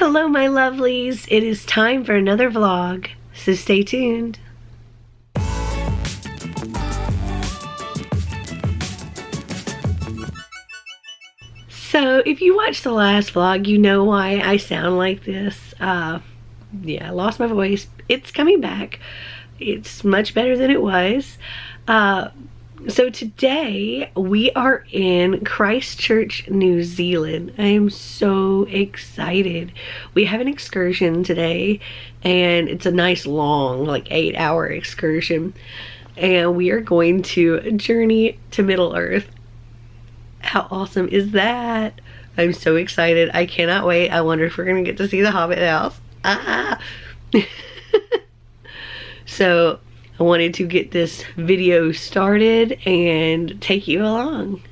Hello my lovelies, it is time for another vlog, so stay tuned. So if you watched the last vlog, you know why I sound like this. Yeah, I lost my voice. It's coming back. It's much better than it was. So today we are in Christchurch, New Zealand. I am so excited. We have an excursion today and it's a nice long, like 8-hour excursion. And we are going to journey to Middle Earth. How awesome is that? I'm so excited. I cannot wait. I wonder if we're going to get to see the Hobbit house. Ah! So I wanted to get this video started and take you along.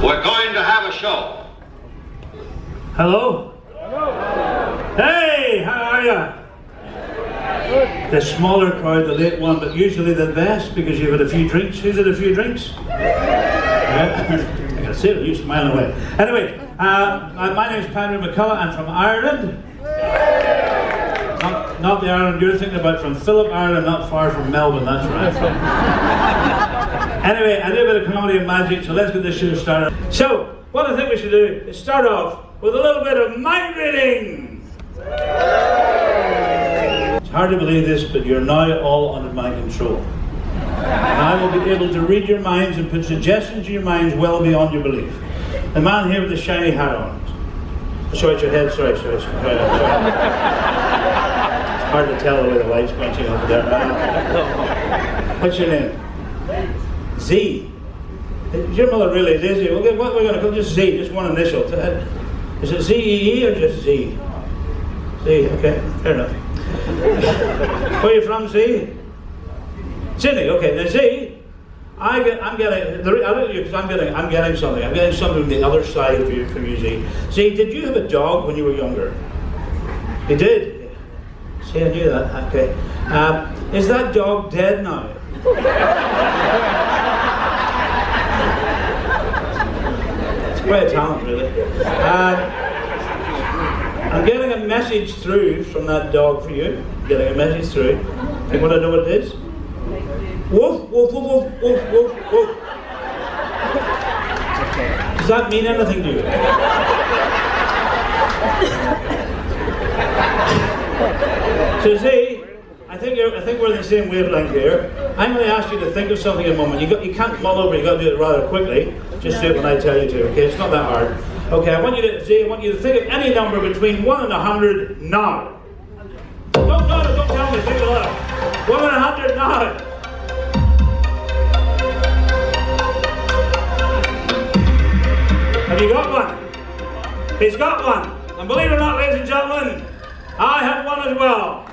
We're going to have a show. Hello? Hello. Hey, how are you? Good. The smaller crowd, the late one, but usually the best because you've had a few drinks. Who's had a few drinks? Yeah. I can see it, you smiling away. Anyway, my name's Paddy McCullough. I'm from Ireland. Not the Ireland you're thinking about, from Phillip, Ireland, not far from Melbourne, that's where I'm from. Anyway, I do a bit of comedy and magic, so let's get this show started. So, what I think we should do is start off with a little bit of mind reading. It's hard to believe this, but you're now all under my control. And I will be able to read your minds and put suggestions in your minds well beyond your belief. The man here with the shiny hat on. Sorry, it's your head, sorry. It's hard to tell the way the light's punching over there. What's your name? Z. Is your mother really lazy? What we're going to call just Z, just one initial. Is it Z-E-E or just Z? Z, okay, fair enough. Where are you from, Z? Sydney, okay. Now Z, I'm getting. I look at you because I'm getting something. I'm getting something from the other side from you, Z. Z, did you have a dog when you were younger? You did. See, I knew that. Okay. Is that dog dead now? Quite a talent, really. I'm getting a message through from that dog for you. Getting a message through. You want to know what it is? Woof, woof, woof, woof, woof, woof, woof. Does that mean anything to you? So see, I think we're in the same wavelength here. I'm going to ask you to think of something in a moment. You can't mull over. You got to do it rather quickly. Just do it when I tell you to. Okay, it's not that hard. Okay, I want you to think of any number between 1 and 100 now. Don't tell me, think of that. 1 and 100 now. Have you got one? He's got one. And believe it or not, ladies and gentlemen, I have one as well.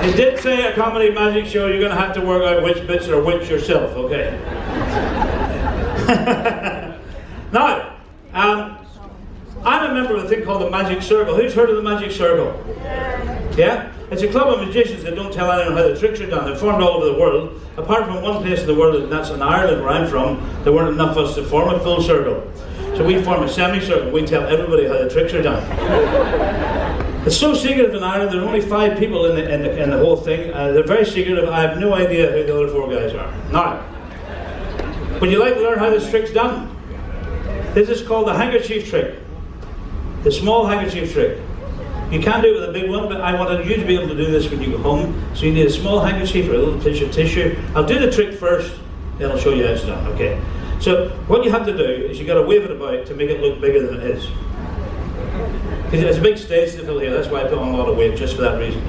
It did say a comedy magic show, you're going to have to work out which bits are which yourself, okay? Now, I'm a member of a thing called the Magic Circle. Who's heard of the Magic Circle? Yeah? It's a club of magicians that don't tell anyone how the tricks are done. They're formed all over the world. Apart from one place in the world, and that's in Ireland where I'm from, there weren't enough of us to form a full circle. So we form a semicircle. We tell everybody how the tricks are done. It's so secretive in Ireland. There are only 5 people in the whole thing. They're very secretive. I have no idea who the other 4 guys are. Now, would you like to learn how this trick's done? This is called the handkerchief trick. The small handkerchief trick. You can do it with a big one, but I wanted you to be able to do this when you go home. So you need a small handkerchief or a little piece of tissue. I'll do the trick first, then I'll show you how it's done. Okay. So what you have to do is you got to wave it about to make it look bigger than it is. Because it's a big stage to fill here. That's why I put on a lot of weight, just for that reason.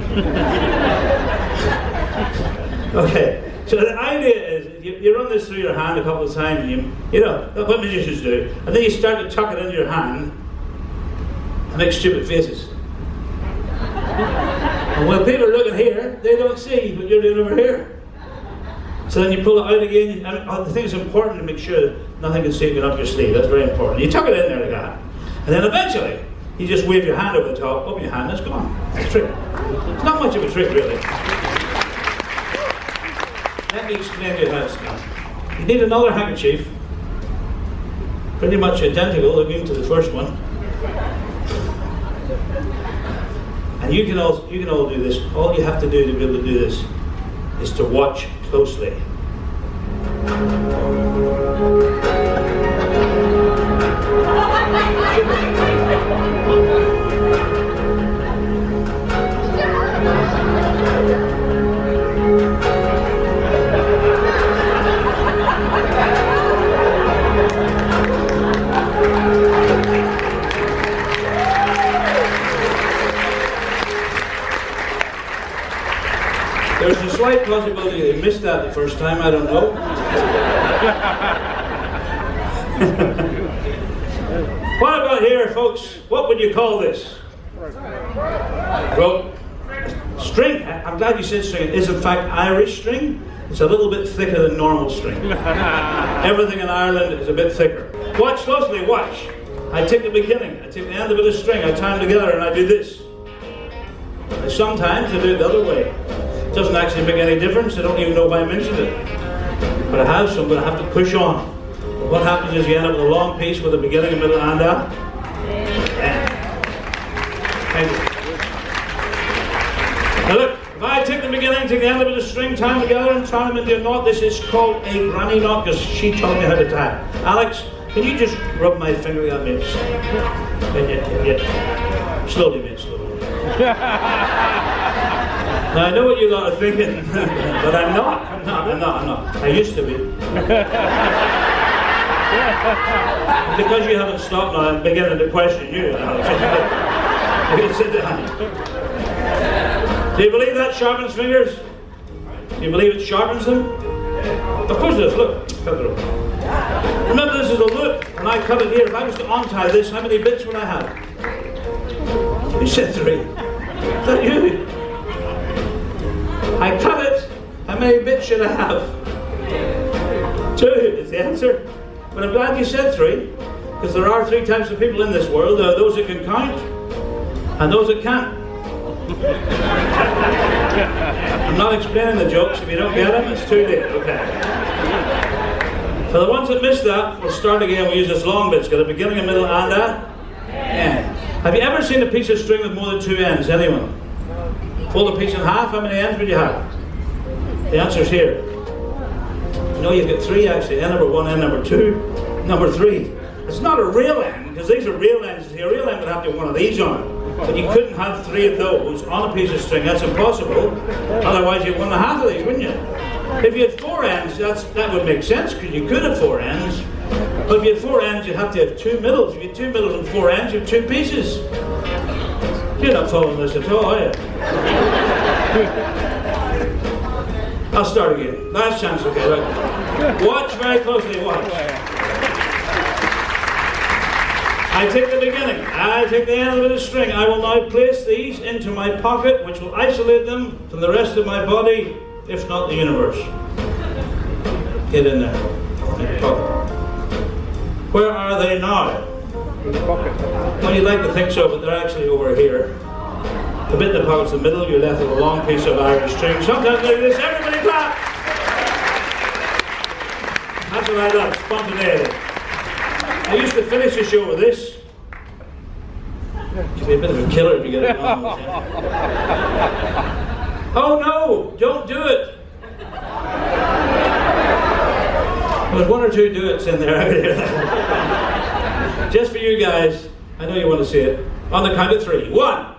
Okay. So the idea is you run this through your hand a couple of times, and you know what magicians do, and then you start to tuck it into your hand and make stupid faces. And when people are looking here, they don't see what you're doing over here. So then you pull it out again, and the thing is important to make sure that nothing can seep up your sleeve. That's very important. You tuck it in there like that, and then eventually you just wave your hand over the top, open your hand, and it's gone. It's a trick. It's not much of a trick, really. Let me explain to you how it's done. You need another handkerchief, pretty much identical looking to the first one. And you can all do this. All you have to do to be able to do this is to watch closely. There's a slight possibility they missed that the first time, I don't know. What about here, folks? What would you call this? Well, string. I'm glad you said string. It is in fact Irish string. It's a little bit thicker than normal string. Everything in Ireland is a bit thicker. Watch closely, watch. I take the beginning, I take the end of a string, I tie them together and I do this. And sometimes I do it the other way. It doesn't actually make any difference, I don't even know why I mentioned it. But I have some, but I have to push on. What happens is you end up with a long piece with a beginning, a middle, and a end. Thank you. Now look, if I take the beginning, take the end of the string, tie them together and tie them into a knot, this is called a granny knot because she taught me how to tie. Alex, can you just rub my finger on me? Yeah. Slowly, mate, slowly. Now I know what you lot are thinking, but I'm not. I used to be. Because you haven't stopped now, I'm beginning to question you. You can sit down. Do you believe that sharpens fingers? Do you believe it sharpens them? Of course it does, look. Cut it off. Remember this is a loop, and I cut it here. If I was to untie this, how many bits would I have? You said 3. Is that you? I cut it, how many bits should I have? 2 is the answer. But I'm glad you said 3, because there are 3 types of people in this world. There are those that can count, and those that can't. I'm not explaining the jokes. If you don't get them, it's too late. Okay. For the ones that missed that, we'll start again. We'll use this long bit. It's got a beginning, a middle, and a end. Have you ever seen a piece of string with more than 2 ends? Anyone? Fold a piece in half. How many ends would you have? The answer's here. No, you've got 3 actually. End number 1, end number 2, number 3. It's not a real end, because these are real ends. A real end would have to have one of these on it. But you couldn't have 3 of those on a piece of string. That's impossible. Otherwise you'd 1 1/2 of these, wouldn't you? If you had 4 ends, that would make sense, because you could have 4 ends. But if you had 4 ends, you'd have to have 2 middles. If you had 2 middles and 4 ends, you have 2 pieces. You're not following this at all, are you? I'll start again. Last chance, okay, right? Watch very closely, watch. I take the beginning, I take the end of the string. I will now place these into my pocket, which will isolate them from the rest of my body, if not the universe. Get in there. Where are they now? In the pocket. Well, you'd like to think so, but they're actually over here. The bit in the pocket's the middle, you're left with a long piece of Irish string. Sometimes like this, everybody clap! That's what I love, spontaneity. I used to finish the show with this. You'd be a bit of a killer if you get it wrong. Oh no, don't do it! There's 1 or 2 do-its in there, I could hear that. Just for you guys, I know you want to see it. On the count of 3. 1!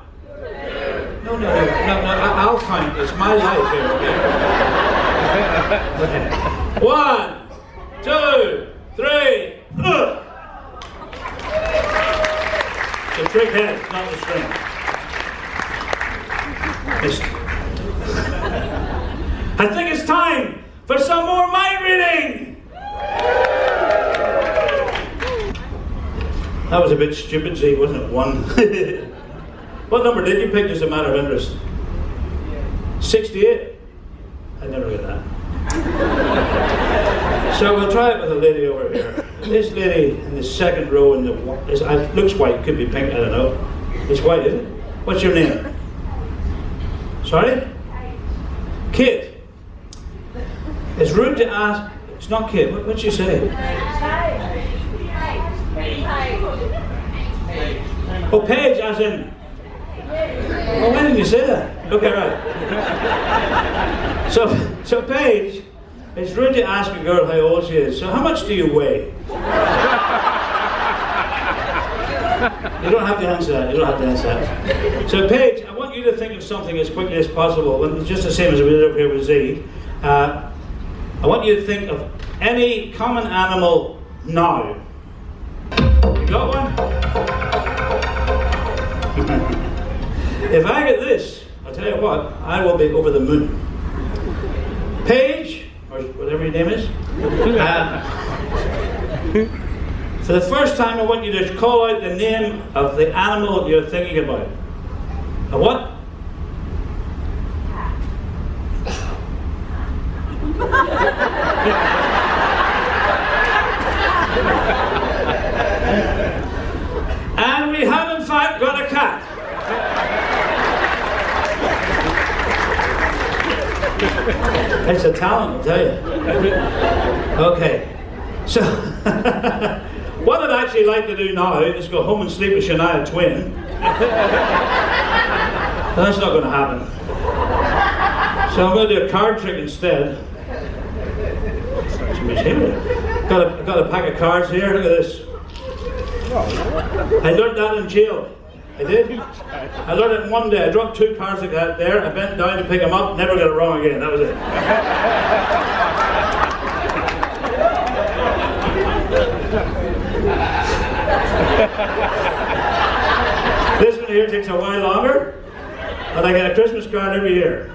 No, I'll count. It's my life here, okay? 1, 2, 3. The trick head, not the string. I think it's time for some more mind reading! That was a bit stupid, see, wasn't it? 1. What number did you pick, just a matter of interest? 68? I never get that. So we'll try it with a lady over here. This lady in the second row in the it looks white, could be pink, I don't know. It's white, isn't it? What's your name? Sorry? Kate. It's rude to ask. It's not Kate. What'd you say? Oh, Paige, as in. Oh, why didn't you say that? Okay, right. So Paige, it's rude to ask a girl how old she is. So how much do you weigh? You don't have to answer that. You don't have to answer that. So Paige, I want you to think of something as quickly as possible. Just the same as we did up here with Z. I want you to think of any common animal now. You got one? If I get this, I'll tell you what, I will be over the moon. Paige, or whatever your name is, for the first time I want you to call out the name of the animal you're thinking about. A what? And we have in fact got a cat. It's a talent, I'll tell you. Okay, so what I'd actually like to do now is go home and sleep with Shania Twain. That's not going to happen. So I'm going to do a card trick instead. Got a pack of cards here. Look at this. I learned that in jail. I did. I learned it in one day. I dropped 2 cards like that there. I bent down to pick them up. Never got it wrong again. That was it. This one here takes a while longer, but I get a Christmas card every year.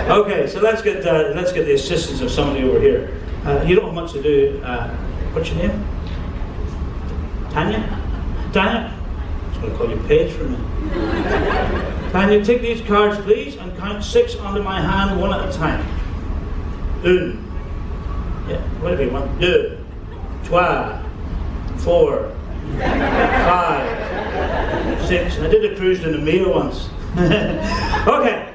Okay, so let's get the assistance of somebody over here. You don't have much to do. What's your name? Tanya? Tanya? I'm just going to call you Paige for a minute. Tanya, take these cards, please, and count 6 onto my hand, one at a time. 1. Yeah, whatever you want. 2, 3, 4, 5, 6. I did a cruise in the Mia once. Okay.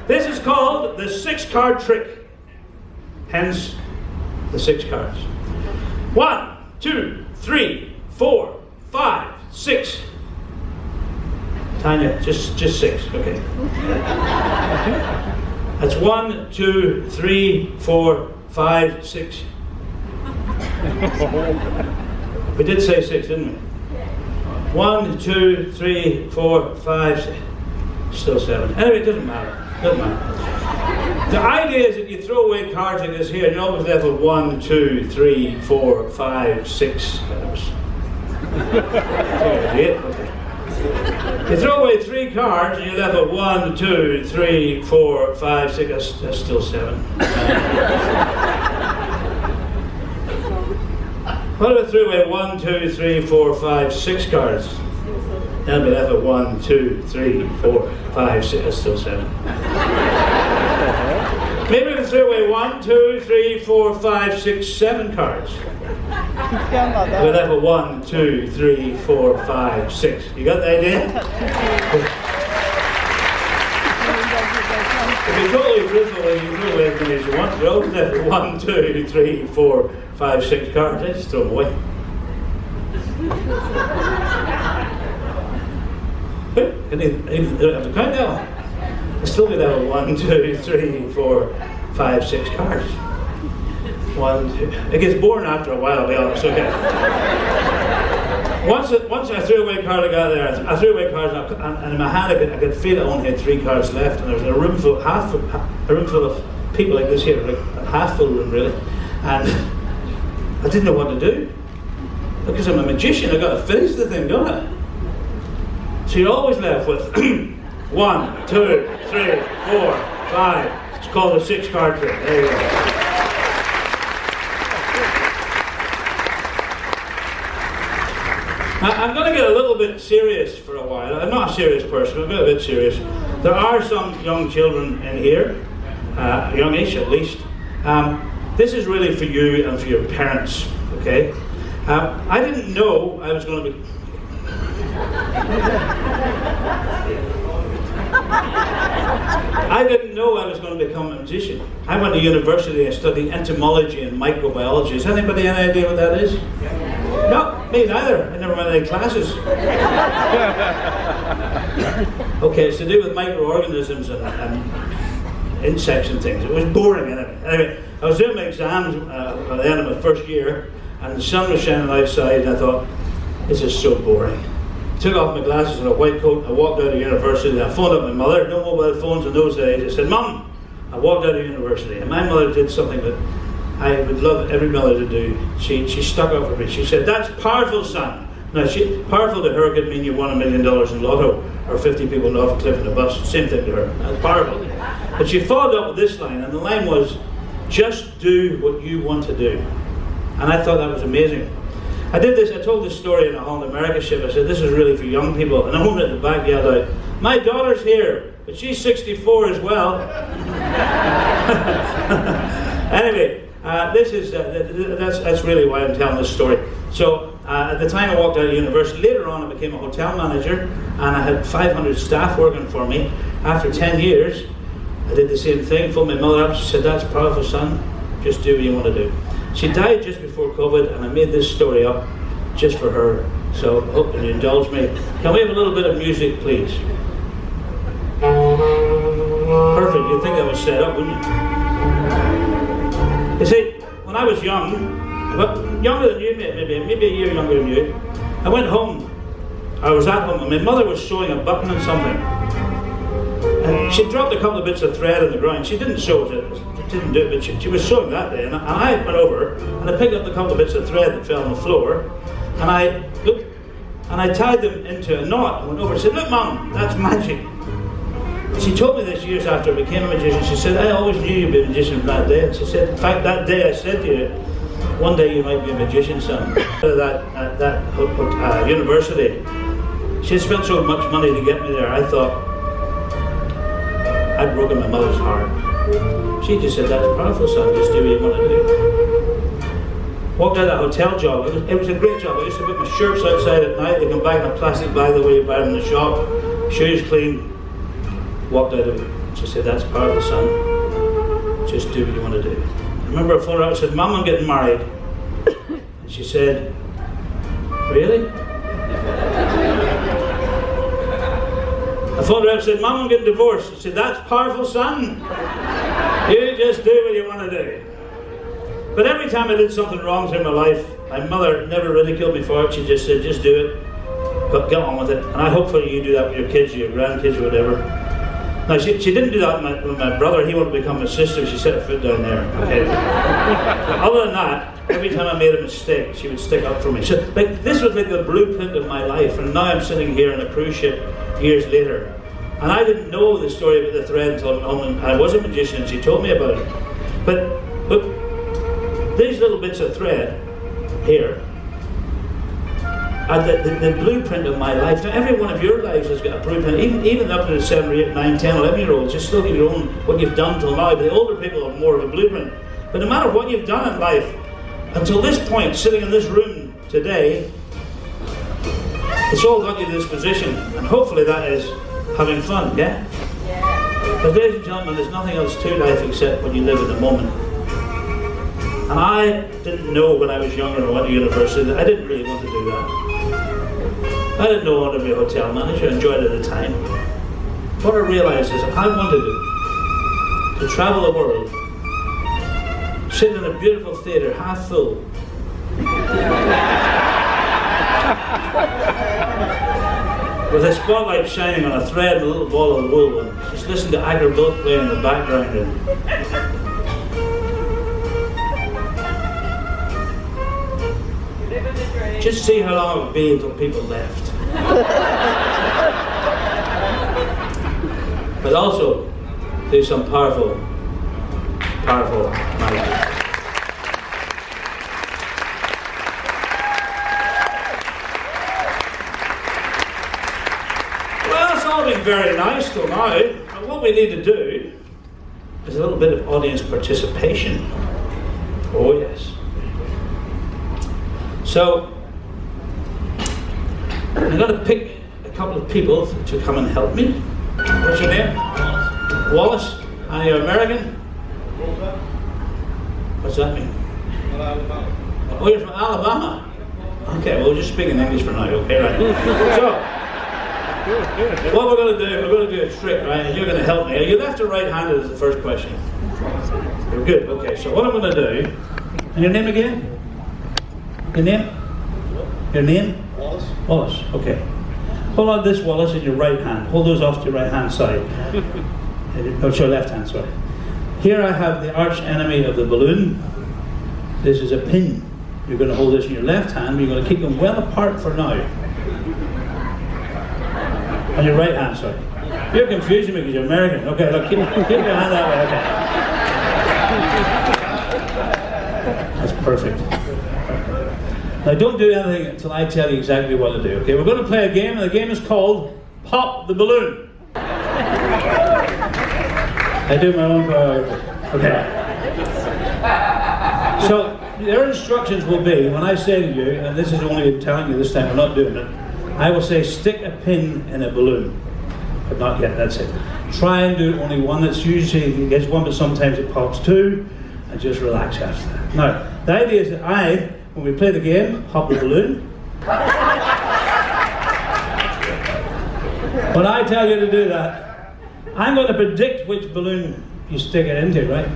This is called the 6-card trick. Hence, the 6 cards. 1, 2, 3, 4, 5, 6. Tanya, just 6, okay. That's 1, 2, 3, 4, 5, 6. We did say 6, didn't we? 1, 2, 3, 4, 5, 6. Still 7. Anyway, it doesn't matter. Doesn't matter. The idea is that you throw away cards like this here, and you're always left with 1, 2, 3, 4, 5, 6. You throw away 3 cards, and you're left with 1, 2, 3, 4, 5, 6. That's still 7. What if I threw away 1, 2, 3, 4, 5, 6 cards? Then I'd be left with 1, 2, 3, 4, 5, 6. That's still 7. Maybe if I threw away 1, 2, 3, 4, 5, 6, 7 cards. We're left with 1, 2, 3, 4, 5, 6. You got the idea? If you're totally truthful, you can throw away as many as you want. You're always left with 1, 2, 3, 4, 5, 6 cards. I just throw them away. I don't have to count now. I'll still be there with 1, 2, 3, 4, 5, 6 cards. 1, 2. It gets boring after a while, I'll be honest. Okay. Once I threw away a card, I got there. I threw away cards, and in my hand I could feel I only had 3 cards left, and there was a room full of people like this here, like a half full room really, and I didn't know what to do because I'm a magician. I got to finish the thing, don't I? So you're always left with 1, 2, 3, 4, 5. It's called a 6-card trick. There you go. Now, I'm going to get a little bit serious for a while. I'm not a serious person, but I'm a bit serious. There are some young children in here, youngish at least. This is really for you and for your parents, okay? I didn't know I was going to be... I didn't know I was going to become a magician. I went to university and studied entomology and microbiology. Has anybody any idea what that is? No, me neither. I never went to any classes. Okay, it's to do with microorganisms and insects and things. It was boring anyway. I was doing my exams at the end of my first year, and the sun was shining outside, and I thought, this is so boring. I took off my glasses and a white coat, and I walked out of university, and I phoned up my mother. No mobile phones in those days. I said, Mum, I walked out of university, and my mother did something that I would love every mother to do. She stuck up for me. She said, that's powerful, son. Now, powerful to her could mean you won $1 million in lotto, or 50 people off a cliff in a bus. Same thing to her. That's powerful. But she followed up with this line, and the line was, just do what you want to do. And I thought that was amazing. I told this story in a Holland America ship. I said, this is really for young people. And a woman at the back yelled out, my daughter's here, but she's 64 as well. Anyway, that's really why I'm telling this story. So at the time I walked out of university, later on I became a hotel manager, and I had 500 staff working for me. After 10 years, I did the same thing, phoned my mother up. She said, that's powerful, son, just do what you want to do. She died just before COVID, and I made this story up just for her. So I hope you indulge me. Can we have a little bit of music, please? Perfect, you'd think that was set up, wouldn't you? You see, when I was young, well, younger than you, maybe a year younger than you, I went home. I was at home, and my mother was sewing a button on something. And she dropped a couple of bits of thread on the ground. She didn't sew it, didn't do it, but she was sewing that day. And I went over, and I picked up a couple of bits of thread that fell on the floor, and I looked, and I tied them into a knot. I went over and said, look, Mum, that's magic. She told me this years after I became a magician. She said, I always knew you'd be a magician from that day. And she said, in fact, that day I said to you, one day you might be a magician, son. At that university, she had spent so much money to get me there. I thought, I'd broken my mother's heart. She just said, that's powerful, son, just do what you want to do. Walked out of that hotel job. It was a great job. I used to put my shirts outside at night. They come back in a plastic bag the way you buy them in the shop. Shoes clean. Walked out of it. She said, that's powerful, son. Just do what you want to do. I remember I phoned her out and said, Mum, I'm getting married. And she said, really? I phoned her up and said, Mum, I'm getting divorced. She said, that's powerful, son. You just do what you want to do. But every time I did something wrong through my life, my mother never ridiculed me for it. She just said, just do it, but get on with it. And I hope you do that with your kids, your grandkids, or whatever. No, she didn't do that with my brother. He wanted to become my sister. She set her foot down there. Okay. Other than that, every time I made a mistake, she would stick up for me. So, like, this was like the blueprint of my life. And now I'm sitting here on a cruise ship years later. And I didn't know the story about the thread until I was a magician and she told me about it. But look, these little bits of thread here are the blueprint of my life. Now, every one of your lives has got a blueprint, even up to the 7 or 8, 9, 10, 11-year-olds. You still get your own, what you've done till now. But the older people have more of a blueprint. But no matter what you've done in life, until this point, sitting in this room today, it's all got you to this position. And hopefully that is having fun, yeah? Because, ladies and gentlemen, there's nothing else to life except when you live in the moment. And I didn't know when I was younger and I went to university that I didn't really want to do that. I didn't know I wanted to be a hotel manager. I enjoyed it at the time. What I realized is I wanted to travel the world, sit in a beautiful theatre, half full, with a spotlight shining on a thread and a little ball of wool, and just listen to Agar Bill play in the background. And just see how long it would be until people left. But also do some powerful magic. Very nice till now, but what we need to do is a little bit of audience participation. Oh yes. So I'm going to pick a couple of people to come and help me. What's your name? Wallace. Are you American? What's that mean? Oh, you're from Alabama. Okay, well, we'll just speak in English for now, okay, right? So, what we're going to do a trick, right? And you're going to help me. Are you left or right-handed is the first question. You're good. Okay, so what I'm going to do, and your name again? Your name? Your name? Wallace. Wallace, okay. Hold on this, Wallace, in your right hand. Hold those off to your right hand side. No, it's your left hand, sorry. Here I have the arch enemy of the balloon. This is a pin. You're going to hold this in your left hand. You're going to keep them well apart for now. On your right hand, sorry. You're confusing me because you're American. Okay, look, keep your hand that way, okay. That's perfect. Now don't do anything until I tell you exactly what to do, okay? We're going to play a game, and the game is called Pop the Balloon. I do my own choreography. Okay. So, their instructions will be, when I say to you, and this is only telling you this time, I'm not doing it, I will say, stick a pin in a balloon. But not yet, that's it. Try and do only one. That's usually, it gets one, but sometimes it pops two, and just relax after that. Now, the idea is that when we play the game, pop the balloon. When I tell you to do that, I'm going to predict which balloon you stick it into, right?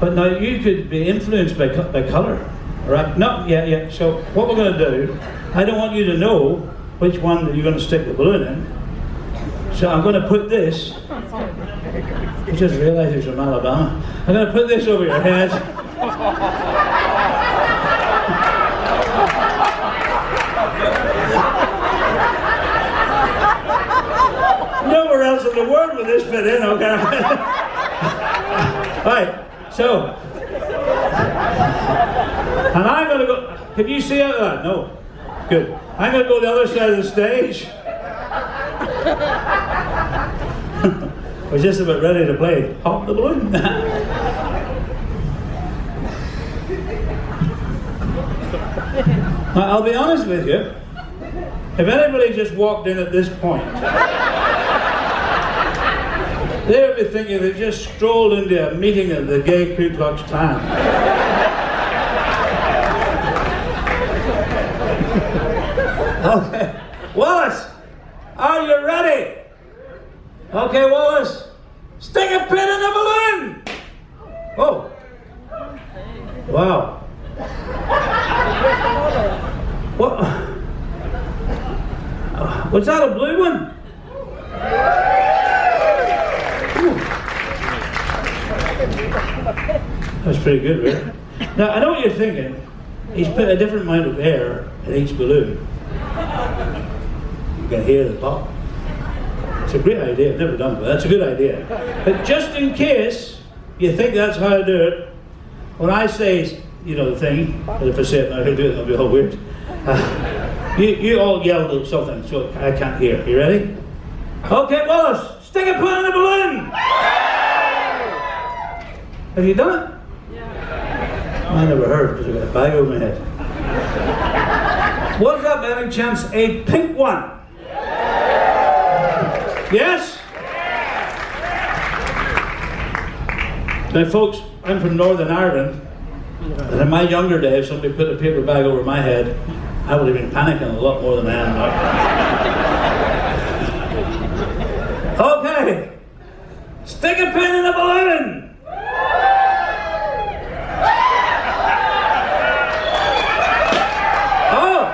But now you could be influenced by colour, right? No, yeah. So what we're going to do, I don't want you to know which one that you're going to stick the balloon in. So I'm going to put this, I just realised it's from Alabama. I'm going to put this over your head. Nowhere else in the world would this fit in, okay? Right, so, and I'm going to go, can you see out of that? No. Good. I'm going to go the other side of the stage. I was just about ready to play Pop the Balloon. Now, I'll be honest with you, if anybody just walked in at this point, they would be thinking they just strolled into a meeting of the gay Ku Klux Klan. Okay, Wallace, are you ready? Okay, Wallace, stick a pin in the balloon! Oh, wow. What? Was that a blue one? That's pretty good, right? Now, I know what you're thinking. He's put a different amount of air in each balloon. You can hear the pop. It's a great idea. I've never done it, but that's a good idea. But just in case you think that's how I do it, when I say, you know, the thing, and if I say it now, he'll do it, it'll be all weird. You all yelled at something, so I can't hear. You ready? Okay, Wallace, stick a pin in the balloon! Have you done it? Yeah. I never heard because I got a bag over my head. Was that by any chance a pink one? Yes? Now folks, I'm from Northern Ireland, and in my younger days, if somebody put a paper bag over my head, I would have been panicking a lot more than I am now. Okay, stick a pin in the balloon! Oh,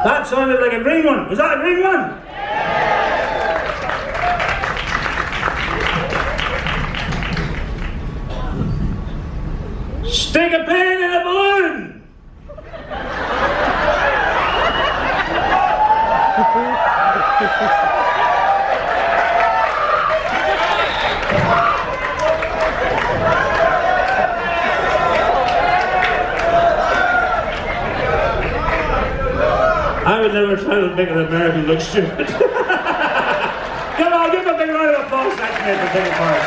that sounded like a green one. Was that a green one? Stick a pin in a balloon! I would never try to make an American look stupid. Come on, give a big round of applause. That's me for taking part.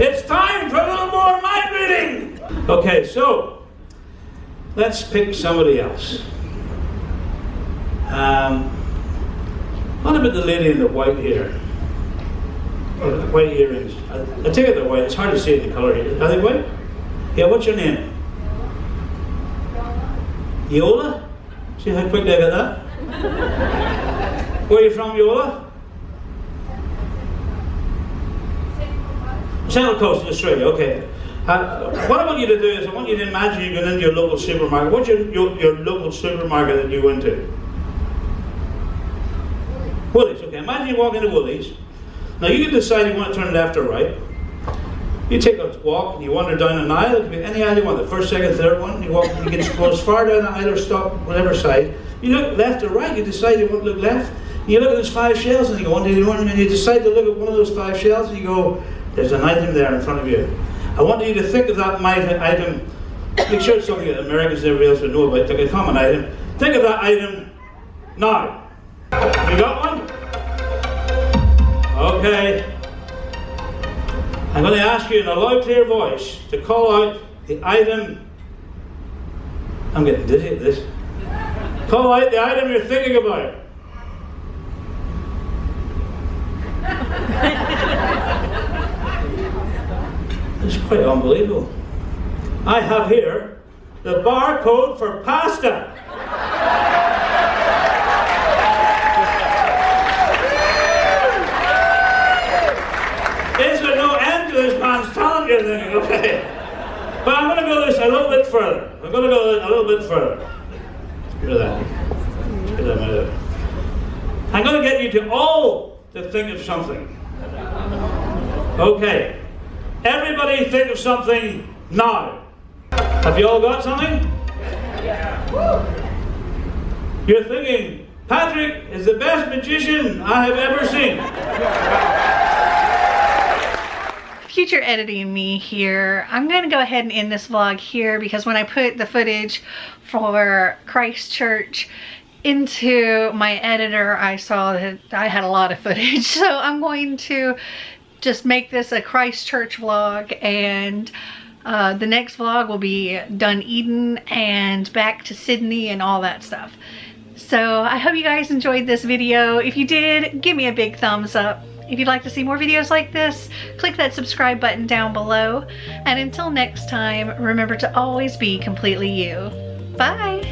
It's time for a little more mind reading. Okay, so let's pick somebody else. What about the lady in the white hair? Oh, the white earrings. I take it they're white. It's hard to see in the colour here. Are they white? Yeah, what's your name? Yola? See how quickly I got that? Where are you from, Yola? Central Coast of Australia, okay. What I want you to do is I want you to imagine you're going into your local supermarket. What's your local supermarket that you went to? Woolies, okay. Imagine you walk into Woolies. Now you can decide you want to turn left or right. You take a walk and you wander down an aisle. It could be any aisle you want, the first, second, third one. You walk, you can go as far down the aisle or stop, whatever side. You look left or right, you decide you want to look left. You look at those 5 shelves and you go, and you decide to look at one of those 5 shelves and you go, there's an item there in front of you. I want you to think of that item. Make sure it's something that Americans and everybody else would know about, like a common item. Think of that item now. You got one? Okay. I'm going to ask you in a loud, clear voice to call out the item. I'm getting dizzy at this. Call out the item you're thinking about. It's quite unbelievable. I have here the barcode for pasta. Is there no end to this man's talent, you're thinking? Okay. But I'm going to go this a little bit further. I'm going to go a little bit further. Let's get that. Let's get that out of there. I'm going to get you to all to think of something. Okay. Everybody think of something now. Have you all got something? Yeah. You're thinking, Patrick is the best magician I have ever seen. Future editing me here. I'm going to go ahead and end this vlog here because when I put the footage for Christchurch into my editor, I saw that I had a lot of footage. So I'm going to just make this a Christchurch vlog, and the next vlog will be Dunedin and back to Sydney and all that stuff. So I hope you guys enjoyed this video. If you did, give me a big thumbs up. If you'd like to see more videos like this, click that subscribe button down below. And until next time, remember to always be completely you. Bye!